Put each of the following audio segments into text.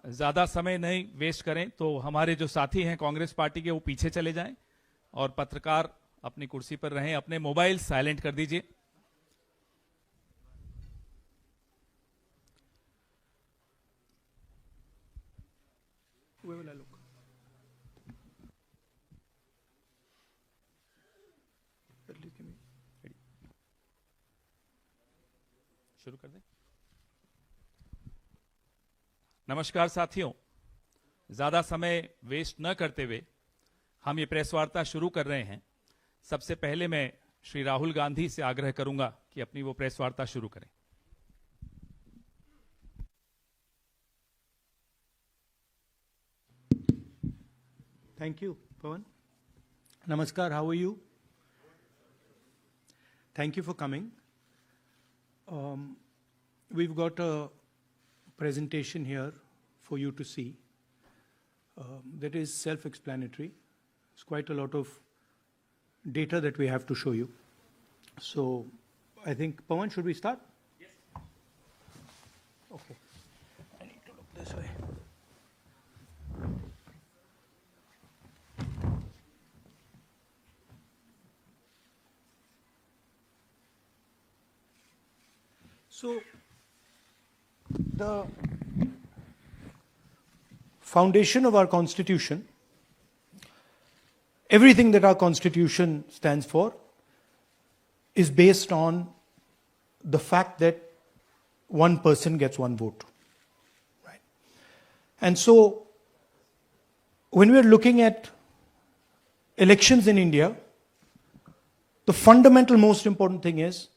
ज्यादा समय नहीं वेस्ट करें तो हमारे जो साथी हैं कांग्रेस पार्टी के वो पीछे चले जाएं और पत्रकार अपनी कुर्सी पर रहें। अपने मोबाइल साइलेंट कर दीजिए। शुरू कर दें। नमस्कार साथियों, ज्यादा समय वेस्ट न करते हुए हम ये प्रेस वार्ता शुरू कर रहे हैं। सबसे पहले मैं श्री राहुल गांधी से आग्रह करूंगा कि अपनी वो प्रेस वार्ता शुरू करें। Thank you, Pawan. Namaskar, how are you? Thank you for coming. We've got a presentation here for you to see that is self-explanatory. It's quite a lot of data that we have to show you. So I think, Pawan, should we start? Yes. Okay. I need to look this way. So the foundation of our Constitution, everything that our Constitution stands for, is based on the fact that one person gets one vote. Right? And so when we're looking at elections in India, the fundamental most important thing is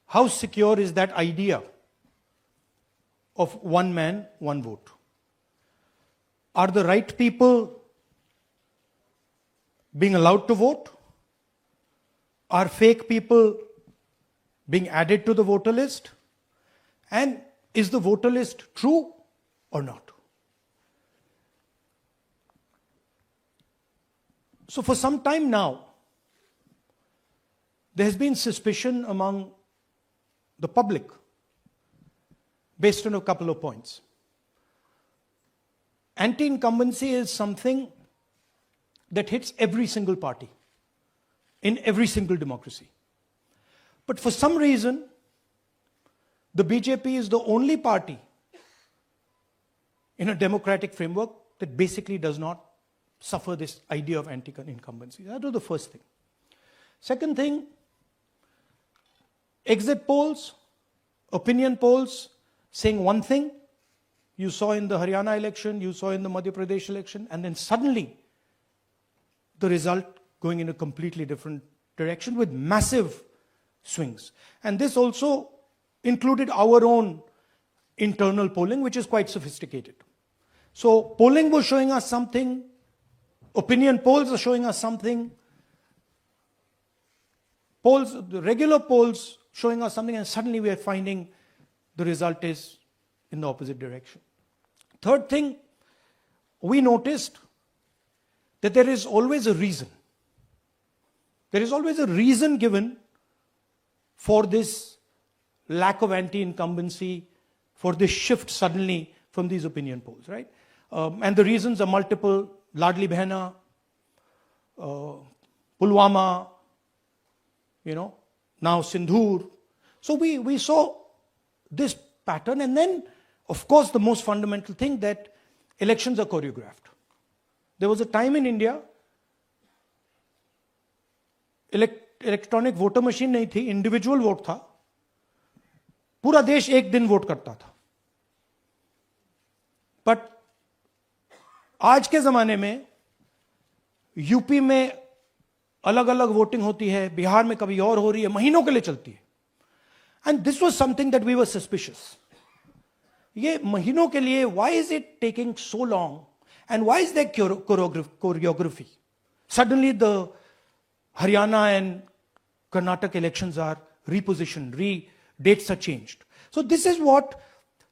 how secure is that idea of one man, one vote? Are the right people being allowed to vote? Are fake people being added to the voter list? And is the voter list true or not? So for some time now, there has been suspicion among the public based on a couple of points. Anti-incumbency is something that hits every single party in every single democracy. But for some reason, the BJP is the only party in a democratic framework that basically does not suffer this idea of anti-incumbency. That was the first thing. Second thing, exit polls, opinion polls saying one thing, you saw in the Haryana election, you saw in the Madhya Pradesh election, and then suddenly the result going in a completely different direction with massive swings. And this also included our own internal polling, which is quite sophisticated. So polling was showing us something, opinion polls are showing us something, polls, the regular polls showing us something, and suddenly we are finding the result is in the opposite direction. Third thing, we noticed that there is always a reason. There is always a reason given for this lack of anti-incumbency, for this shift suddenly from these opinion polls, right? And the reasons are multiple. Ladli Behna, Pulwama, now Sindhur. So we saw this pattern, and then, of course, the most fundamental thing that elections are choreographed. There was a time in India, electronic voter machine नहीं थी, individual vote था, पूरा देश एक दिन vote करता था. But आज के जमाने में यूपी में अलग अलग वोटिंग होती है, बिहार में कभी और हो रही है, महीनों के लिए चलती है. And this was something that we were suspicious. ये महीनों के लिए, why is it taking so long and why is there choreography? Suddenly the Haryana and Karnataka elections are repositioned, dates are changed. So this is what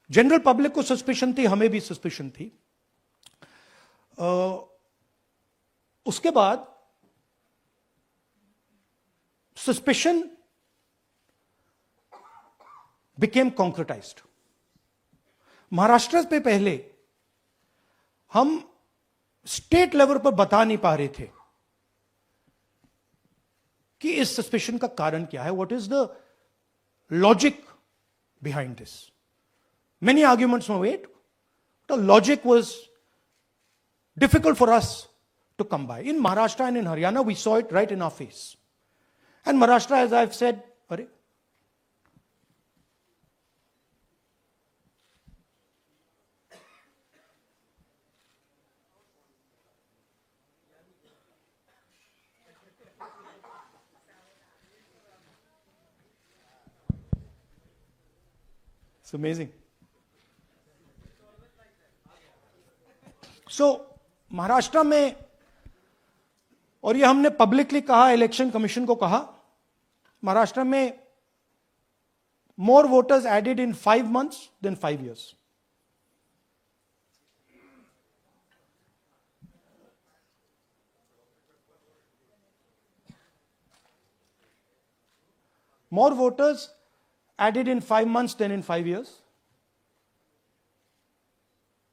general public को suspicion थी, हमें भी suspicion थी. उसके बाद suspicion became concretized. महाराष्ट्र पे पहले हम स्टेट लेवल पर बता नहीं पा रहे थे कि इस सस्पेशन का कारण क्या है, what is the logic behind this. Many arguments were made. The logic was difficult for us to come by. In Maharashtra and in Haryana, we saw it right in our face. And Maharashtra, as I've said, it's amazing. सो महाराष्ट्र में, और ये हमने publicly कहा, election commission को कहा, महाराष्ट्र में more voters added in 5 months than 5 years. More voters added in 5 months than in 5 years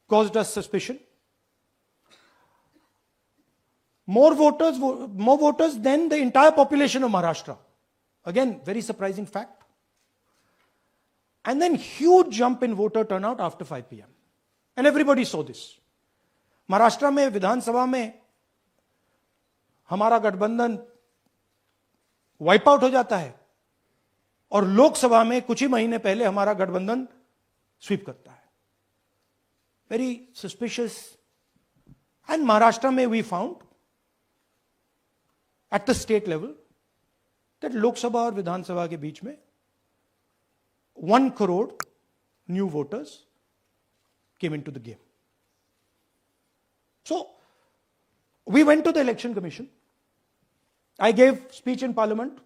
caused us suspicion. More voters than the entire population of Maharashtra. Again, very surprising fact. And then huge jump in voter turnout after 5 p.m. And everybody saw this. Maharashtra में विधानसभा में हमारा गठबंधन wipe out हो जाता है और लोकसभा में कुछ ही महीने पहले हमारा गठबंधन स्वीप करता है. Very suspicious. एंड महाराष्ट्र में we found at the state level that Lok Sabha और विधानसभा के बीच में 1 crore new voters came into the game. So we went to the election commission. I gave speech in parliament.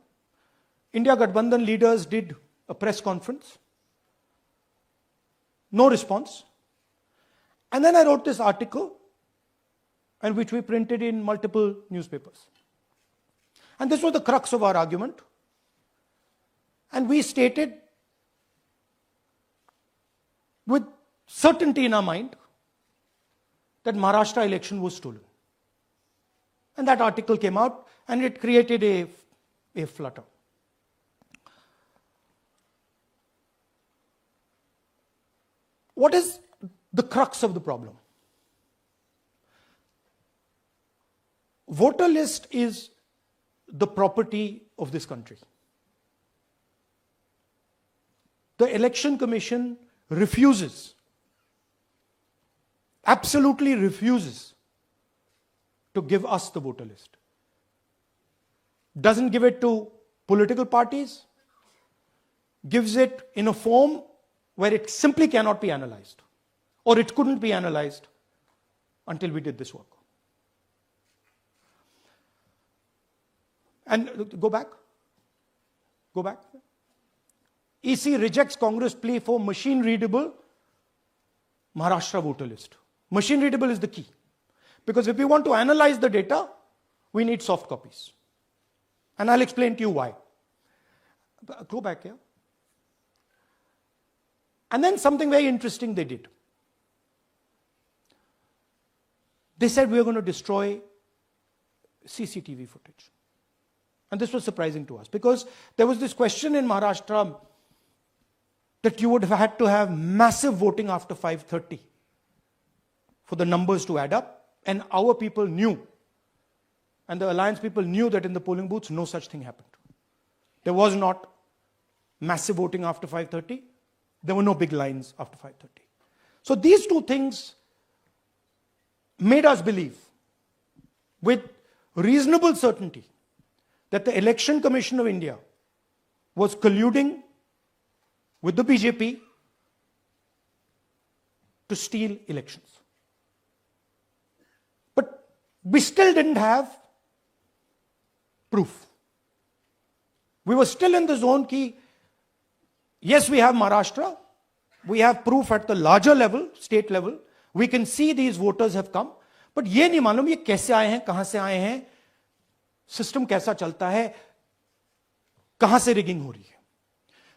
India Gathbandhan leaders did a press conference. No response. And then I wrote this article, and which we printed in multiple newspapers. And this was the crux of our argument. And we stated with certainty in our mind that Maharashtra election was stolen. And that article came out and it created a flutter. What is the crux of the problem? Voter list is the property of this country. The Election Commission refuses, absolutely refuses to give us the voter list. Doesn't give it to political parties, gives it in a form where it simply cannot be analyzed, or it couldn't be analyzed until we did this work. And go back. EC rejects Congress plea for machine readable Maharashtra voter list. Machine readable is the key. Because if we want to analyze the data, we need soft copies. And I'll explain to you why. Go back here. And then something very interesting they did. They said we are going to destroy CCTV footage. And this was surprising to us because there was this question in Maharashtra that you would have had to have massive voting after 5:30 for the numbers to add up. And our people knew, and the alliance people knew that in the polling booths, no such thing happened. There was not massive voting after 5:30. There were no big lines after 5:30. So these two things made us believe with reasonable certainty that the Election Commission of India was colluding with the BJP to steal elections. But we still didn't have proof. We were still in the zone ki, yes, we have Maharashtra, we have proof at the larger level, state level, we can see these voters have come, but ये नहीं मालूम ये कैसे आए हैं, कहां से आए हैं, सिस्टम कैसा चलता है, कहां से रिगिंग हो रही है.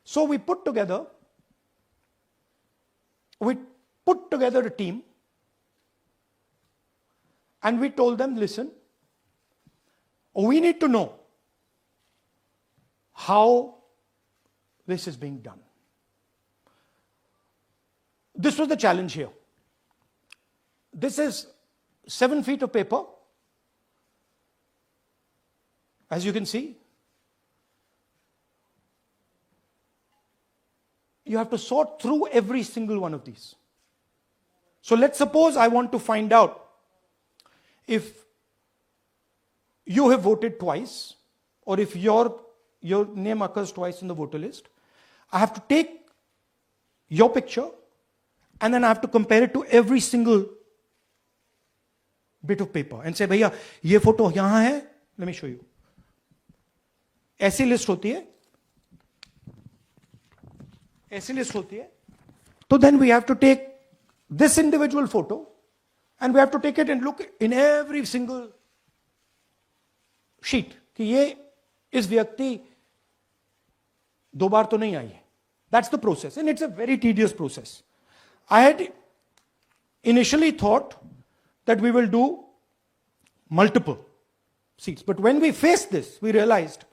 So we put together, we put together a team and we told them, listen, we need to know how this is being done. This was the challenge here. This is 7 feet of paper. As you can see, you have to sort through every single one of these. So let's suppose I want to find out if you have voted twice or if your name occurs twice in the voter list. I have to take your picture and then I have to compare it to every single bit of paper and say, भैया ये photo यहाँ है. Let me show you. ऐसी list होती है. ऐसी list होती है. So then we have to take this individual photo and we have to take it and look in every single sheet कि ये इस व्यक्ति 2 बार तो नहीं आई है. That's the process and it's a very tedious process. I had initially thought that we will do multiple seats, but when we faced this, we realized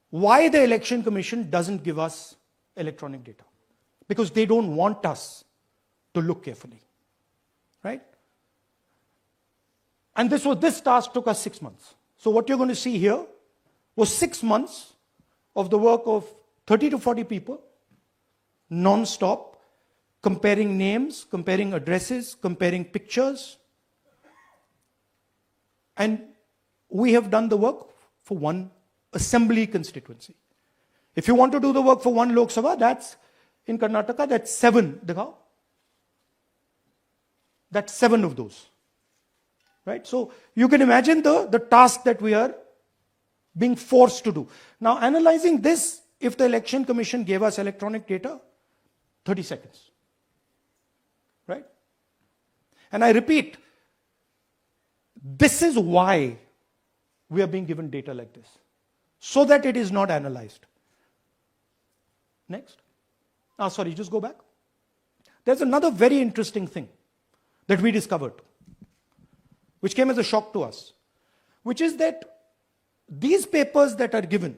why the Election Commission doesn't give us electronic data. Because they don't want us to look carefully. Right? And this task took us 6 months. So what you're going to see here was 6 months of the work of 30 to 40 people, non-stop, comparing names, comparing addresses, comparing pictures. And we have done the work for one assembly constituency. If you want to do the work for one Lok Sabha, that's in Karnataka, that's 7. Dikhao. That's 7 of those. Right? So you can imagine the task that we are being forced to do. Now analyzing this, if the Election Commission gave us electronic data, 30 seconds. Right? And I repeat, this is why we are being given data like this. So that it is not analyzed. Next. Sorry, just go back. There's another very interesting thing that we discovered, which came as a shock to us, which is that these papers that are given,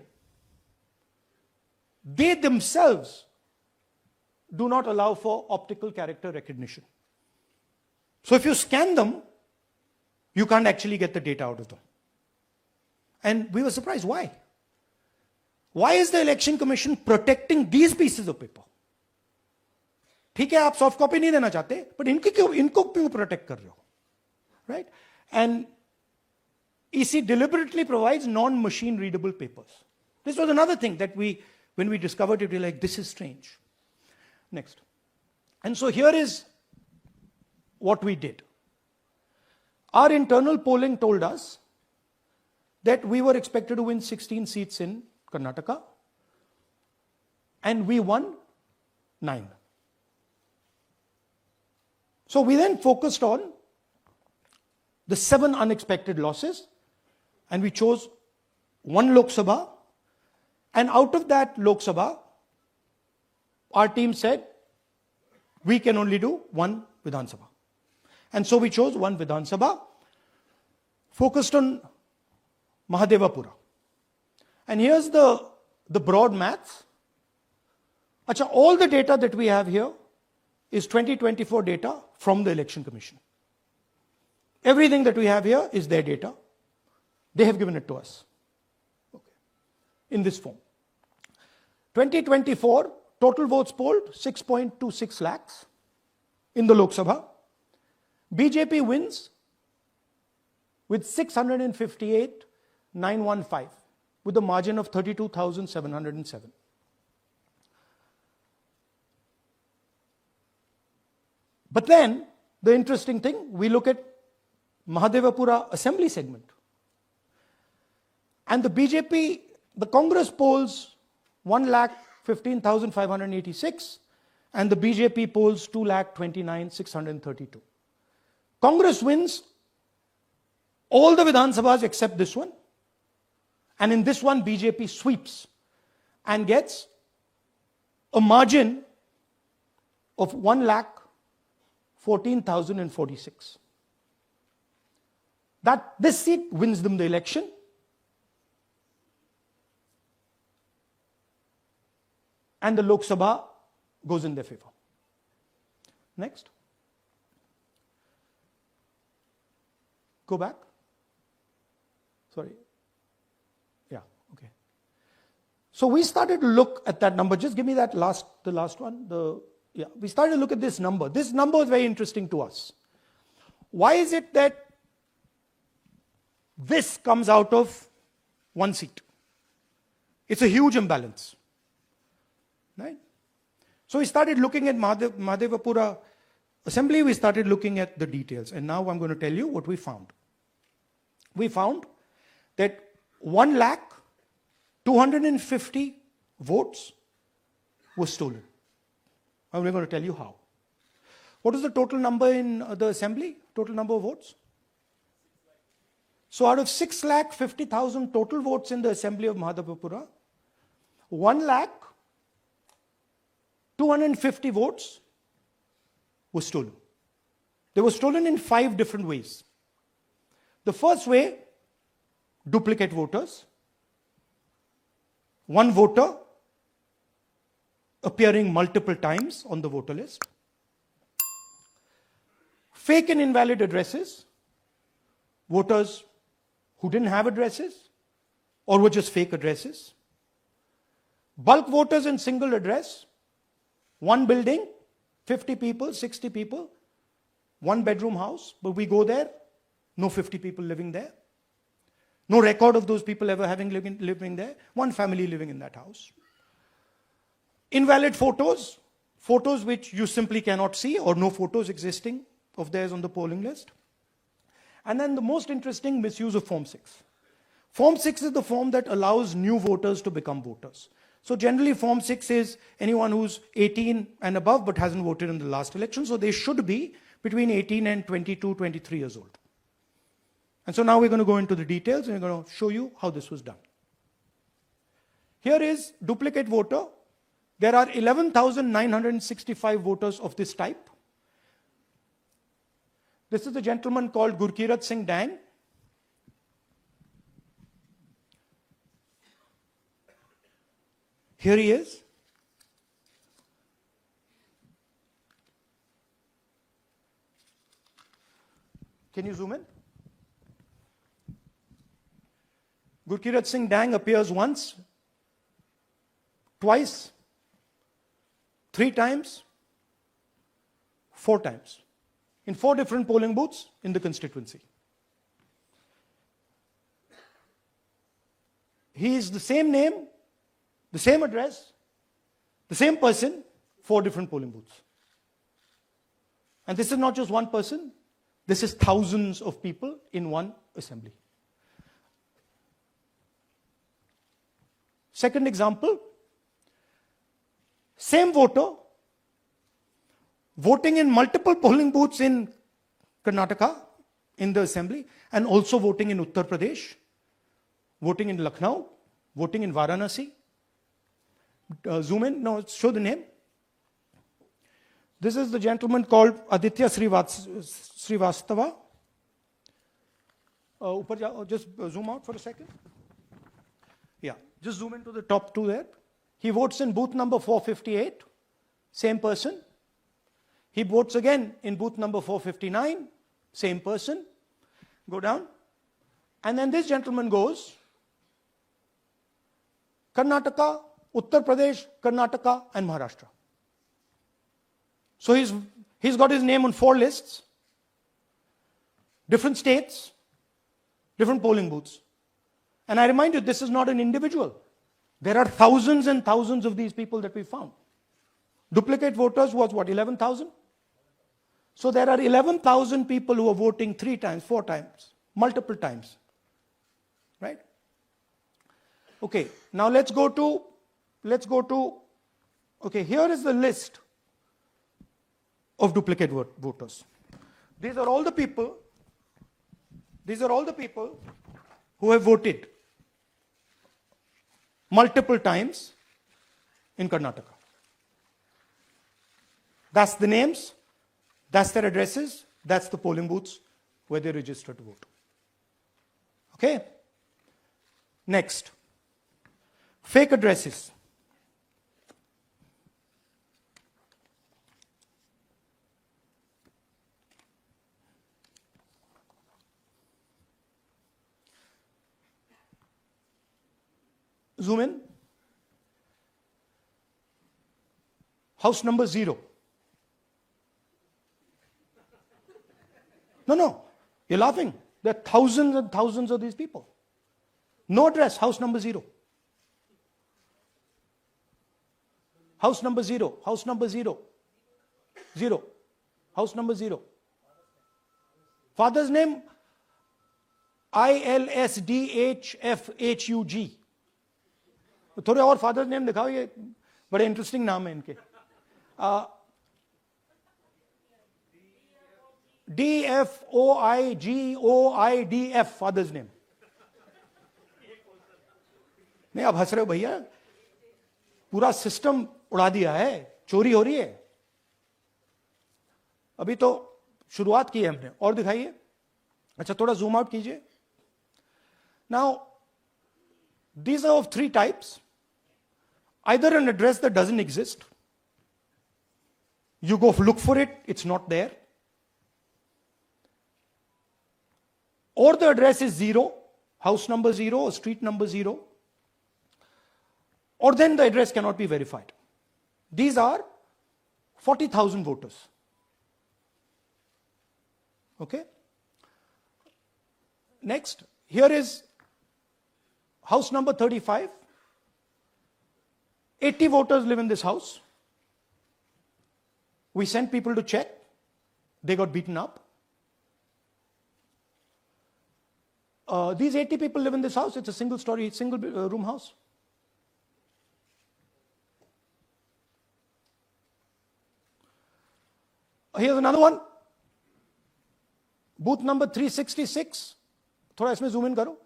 they themselves do not allow for optical character recognition. So if you scan them, you can't actually get the data out of them. And we were surprised, why? Why is the Election Commission protecting these pieces of paper? ठीक है, आप soft copy नहीं देना चाहते, but इनको क्यों protect कर रहे हो? Right? And EC deliberately provides non-machine readable papers. This was another thing that when we discovered it, we were like, this is strange. Next. And so here is what we did. Our internal polling told us that we were expected to win 16 seats in Karnataka, and we won 9. So we then focused on the 7 unexpected losses, and we chose 1 Lok Sabha, and out of that Lok Sabha, our team said, we can only do 1 Vidhan Sabha. And so we chose 1 Vidhan Sabha, focused on Mahadevapura. And here's the broad maths. Achha, all the data that we have here is 2024 data from the Election Commission. Everything that we have here is their data. They have given it to us. Okay. In this form. 2024, total votes polled, 6.26 lakhs in the Lok Sabha. BJP wins with 658,915 with a margin of 32,707. But then, the interesting thing, we look at Mahadevapura assembly segment. And the BJP, the Congress polls 1,15,586 and the BJP polls 2,29,632. Congress wins all the Vidhan Sabhas except this one. And in this one, BJP sweeps and gets a margin of 14,046. This seat wins them the election. And the Lok Sabha goes in their favor. Next. Go back. Sorry. Yeah, okay. So we started to look at that number. Just give me the last one. We started to look at this number. This number is very interesting to us. Why is it that this comes out of one seat? It's a huge imbalance. Right? So we started looking at Mahadevapura Assembly, we started looking at the details. And now I'm going to tell you what we found. We found that 1,250,000 votes were stolen. And we're going to tell you how. What is the total number in the Assembly? Total number of votes? So out of 6,50,000 total votes in the Assembly of Mahadevapura, 1,250,000 votes were stolen. They were stolen in 5 different ways. The first way, duplicate voters. One voter appearing multiple times on the voter list. Fake and invalid addresses. Voters who didn't have addresses or were just fake addresses. Bulk voters in single address. One building, 50 people, 60 people, one bedroom house, but we go there, no 50 people living there. No record of those people ever having living there. One family living in that house. Invalid photos, photos which you simply cannot see or no photos existing of theirs on the polling list. And then the most interesting, misuse of Form 6. Form 6 is the form that allows new voters to become voters. So generally Form 6 is anyone who's 18 and above but hasn't voted in the last election. So they should be between 18 and 22, 23 years old. And so now we're going to go into the details and we're going to show you how this was done. Here is duplicate voter. There are 11,965 voters of this type. This is a gentleman called Gurkirat Singh Dang. Here he is. Can you zoom in? Gurkirat Singh Dang appears once, twice, 3 times, 4 times. In 4 different polling booths in the constituency. He is the same name, the same address, the same person, 4 different polling booths. And this is not just one person, this is thousands of people in one assembly. Second example, same voter, voting in multiple polling booths in Karnataka, in the assembly, and also voting in Uttar Pradesh, voting in Lucknow, voting in Varanasi. Zoom in, no, show the name. This is the gentleman called Aditya Srivastava. Just zoom out for a second. Yeah, just zoom into the top 2 there. He votes in booth number 458, same person. He votes again in booth number 459, same person. Go down. And then this gentleman goes, Karnataka, Uttar Pradesh, Karnataka, and Maharashtra. So he's got his name on 4 lists, different states, different polling booths. And I remind you, this is not an individual. There are thousands and thousands of these people that we found. Duplicate voters was what, 11,000? So there are 11,000 people who are voting 3 times, 4 times, multiple times. Right? Okay, now let's go to, okay, here is the list of duplicate voters. These are all the people who have voted multiple times in Karnataka. That's the names, That's their addresses. That's the polling booths where they register to vote. Okay? Next. Fake addresses. Zoom in. House number 0. No. You're laughing. There are thousands and thousands of these people. No address, house number 0. House number 0. House number 0. 0. House number 0. Father's name ILSDHFHUG. थोड़े और father's name दिखाओ, ये बड़े interesting नाम है इनके. DFOIGOIDF father's name. नहीं, आप हंस रहे हो भैया, पूरा सिस्टम उड़ा दिया है, चोरी हो रही है. अभी तो शुरुआत की है हमने. और दिखाइए. अच्छा, थोड़ा जूम आउट कीजिए. Now these are of 3 types. Either an address that doesn't exist, you go look for it, it's not there, or the address is 0, house number 0 or street number 0, or then the address cannot be verified. These are 40,000 voters. Okay? Next, here is house number 35. 80 voters live in this house. We sent people to check. They got beaten up. These 80 people live in this house. It's a single story, single room house. Here's another one. Booth number 366. थोड़ा इसमें zoom in करो.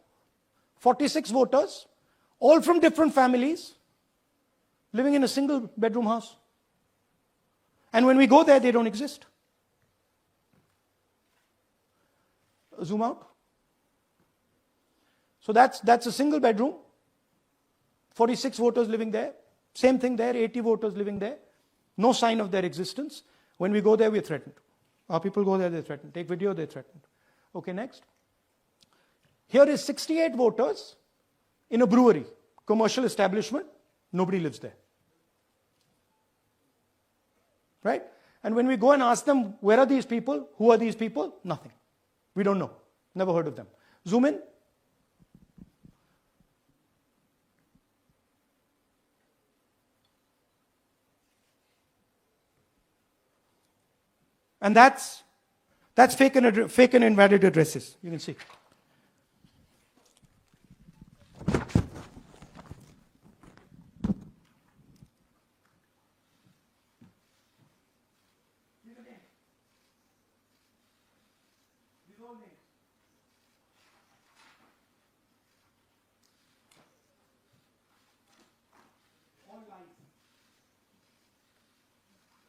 46 voters, all from different families, living in a single bedroom house. And when we go there, they don't exist. Zoom out. So that's a single bedroom. 46 voters living there. Same thing there, 80 voters living there. No sign of their existence. When we go there, we're threatened. Our people go there, they're threatened. Take video, they're threatened. Okay, next. Here is 68 voters in a brewery, commercial establishment. Nobody lives there. Right? And when we go and ask them, where are these people? Who are these people? Nothing. We don't know. Never heard of them. Zoom in. And that's fake and invalid addresses. You can see.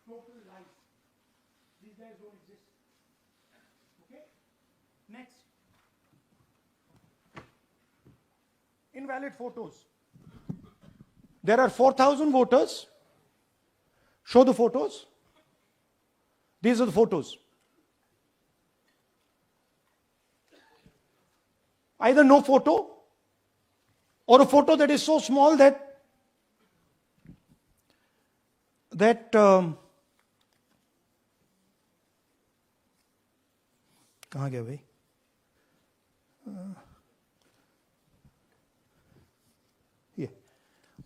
Total lies. These guys don't exist. Okay? Next. Invalid photos. There are 4,000 voters. Show the photos. These are the photos. Either no photo or a photo that is so small that कहाँ गया भाई? Yeah.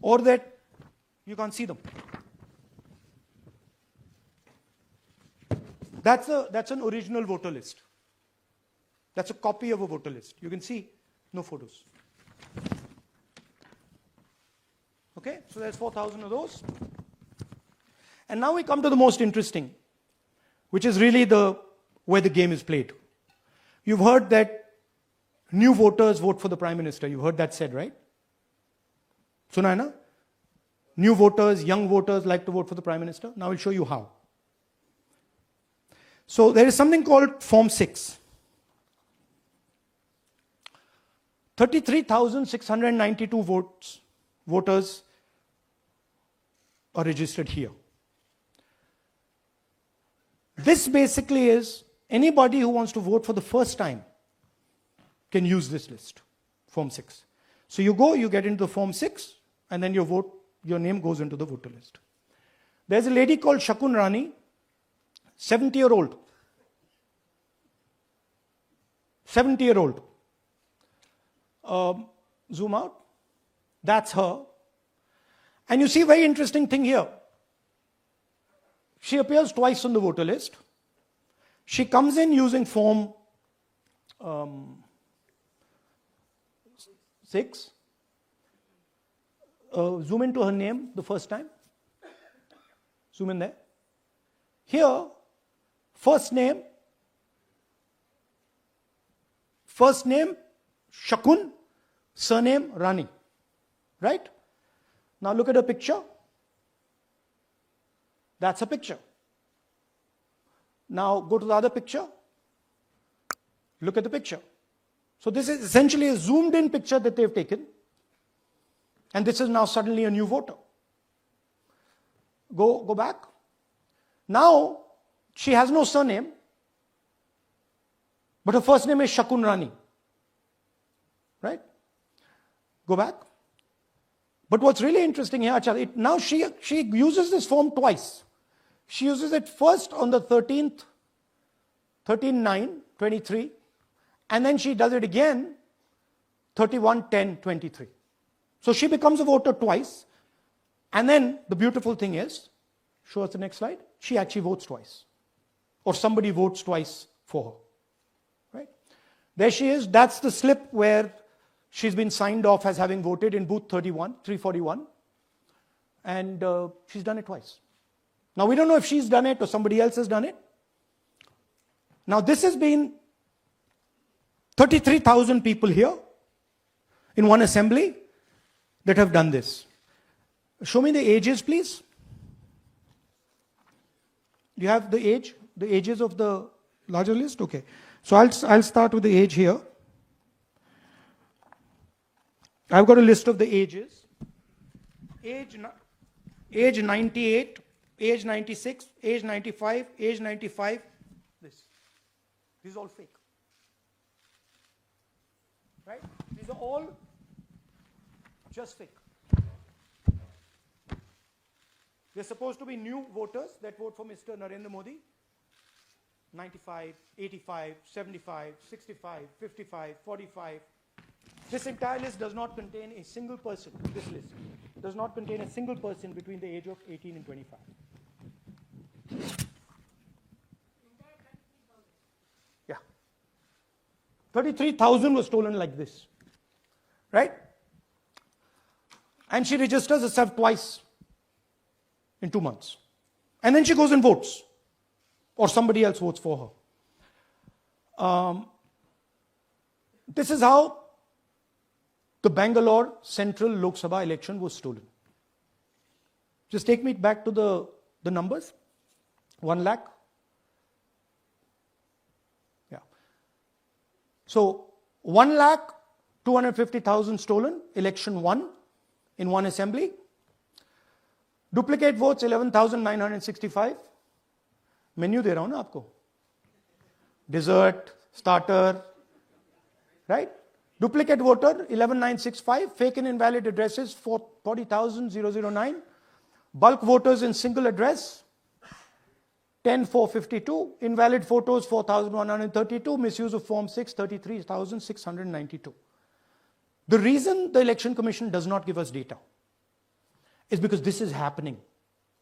Or that you can't see them. That's an original voter list. That's a copy of a voter list. You can see no photos. Okay, so there's 4,000 of those. And now we come to the most interesting, which is really where the game is played. You've heard that new voters vote for the Prime Minister. You've heard that said, right? Suna hai na? New voters, young voters like to vote for the Prime Minister. Now I'll show you how. So there is something called Form 6. 33,692 voters are registered here. This basically is anybody who wants to vote for the first time can use this list, Form 6. So you go, you get into the Form 6, and then your name goes into the voter list. There's a lady called Shakun Rani, 70-year-old. 70-year-old. Zoom out. That's her. And you see a very interesting thing here. She appears twice on the voter list. She comes in using Form 6. Zoom into her name the first time. Zoom in there. Here, first name Shakun, surname Rani. Right? Now look at her picture. That's a picture. Now go to the other picture. Look at the picture. So this is essentially a zoomed in picture that they've taken. And this is now suddenly a new voter. Go back. Now she has no surname, but her first name is Shakun Rani. Right? Go back. But what's really interesting here, now she uses this form twice. She uses it first on the 13/9/23, and then she does it again 31/10/23. So she becomes a voter twice, and then the beautiful thing is, show us the next slide, she actually votes twice. Or somebody votes twice for her. Right? There she is, that's the slip where she's been signed off as having voted in booth 341, and she's done it twice. Now we don't know if she's done it or somebody else has done it. Now this has been 33,000 people here in one assembly that have done this. Show me the ages, please. Do you have the ages of the larger list? Okay. So I'll start with the age here. I've got a list of the ages. Age 98, age 96, age 95, age 95. This is all fake. Right? These are all just fake. They're supposed to be new voters that vote for Mr. Narendra Modi. 95, 85, 75, 65, 55, 45. This entire list does not contain a single person. This list does not contain a single person between the age of 18 and 25. Yeah. 33,000 was stolen like this. Right? And she registers herself twice in 2 months. And then she goes and votes. Or somebody else votes for her. This is how the Bangalore Central Lok Sabha election was stolen. Just take me back to the numbers. 1 lakh. Yeah. So 1,250,000 stolen, election won in one assembly. Duplicate votes 11,965. Menu दे रहा हूं ना आपको. Dessert, starter, right? Duplicate voter 11,965. Fake and invalid addresses 40,009. Bulk voters in single address 10,452. Invalid photos 4,132. Misuse of Form 6 33,692. The reason the Election Commission does not give us data is because this is happening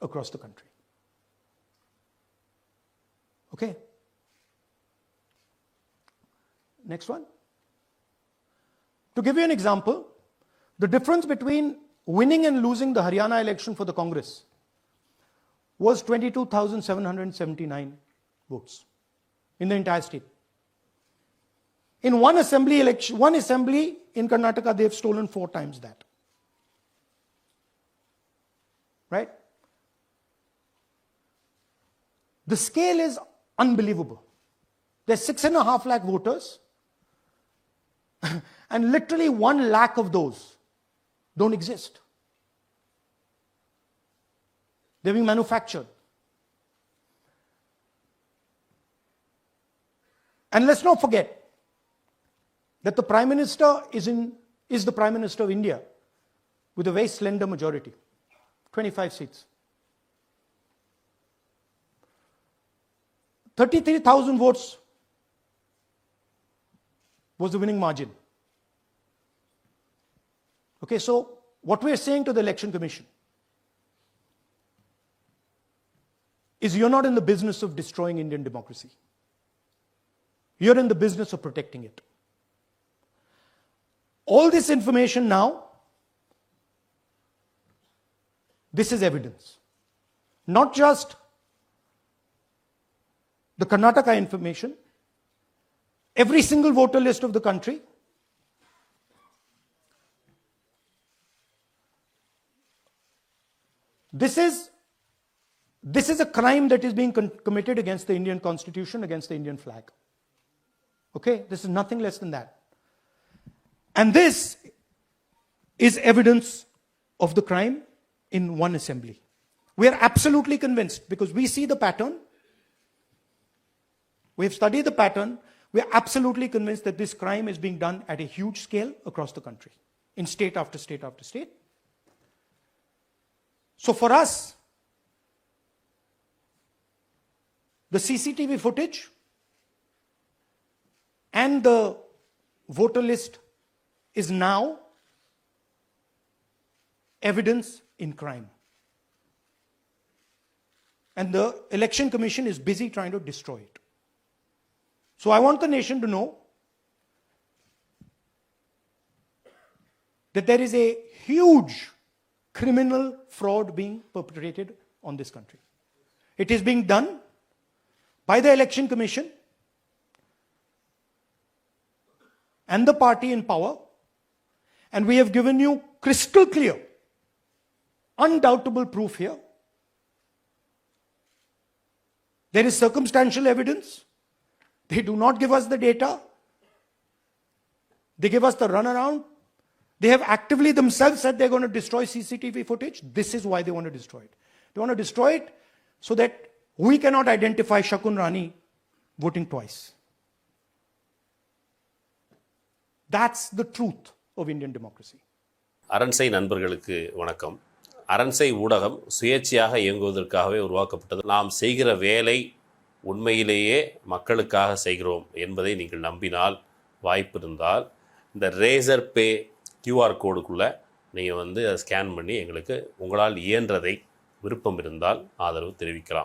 across the country. Okay. Next one. To give you an example, the difference between winning and losing the Haryana election for the Congress was 22,779 votes in the entire state. In one assembly in Karnataka, they've stolen 4 times that. Right? The scale is Unbelievable. There's 6.5 lakh voters, and literally 1 lakh of those don't exist. They're being manufactured. And let's not forget that the Prime Minister is the Prime Minister of India with a very slender majority, 25 seats. 33,000 votes was the winning margin. Okay, so what we are saying to the Election Commission is you're not in the business of destroying Indian democracy. You're in the business of protecting it. All this information now, this is evidence. Not just the Karnataka information, every single voter list of the country, this is a crime that is being committed against the Indian Constitution, against the Indian flag. Okay, this is nothing less than that. And this is evidence of the crime in one assembly. We are absolutely convinced because we see the pattern. We have studied the pattern. We are absolutely convinced that this crime is being done at a huge scale across the country, in state after state after state. So for us, the CCTV footage and the voter list is now evidence in crime. And the Election Commission is busy trying to destroy it. So I want the nation to know that there is a huge criminal fraud being perpetrated on this country. It is being done by the Election Commission and the party in power, and we have given you crystal clear, undoubtable proof here. There is circumstantial evidence. They do not give us the data. They give us the runaround. They have actively themselves said they're going to destroy CCTV footage. This is why they want to destroy it. They want to destroy it so that we cannot identify Shakun Rani voting twice. That's the truth of Indian democracy. அரன்சை நண்பர்களுக்கு வணக்கம். அரன்சை ஊடகம் சுயேட்சையாக இயங்குவதற்காகவே உருவாக்கப்பட்டது. நாம் செய்கிற வேலை உண்மையிலேயே மக்களுக்காக செய்கிறோம் என்பதை நீங்கள் நம்பினால், வாய்ப்பு இருந்தால் இந்த ரேசர் பே QR கோடுக்குள்ளே நீங்கள் அதை ஸ்கேன் பண்ணி எங்களுக்கு உங்களால் இயன்றதை விருப்பம் இருந்தால் ஆதரவு தெரிவிக்கலாம்.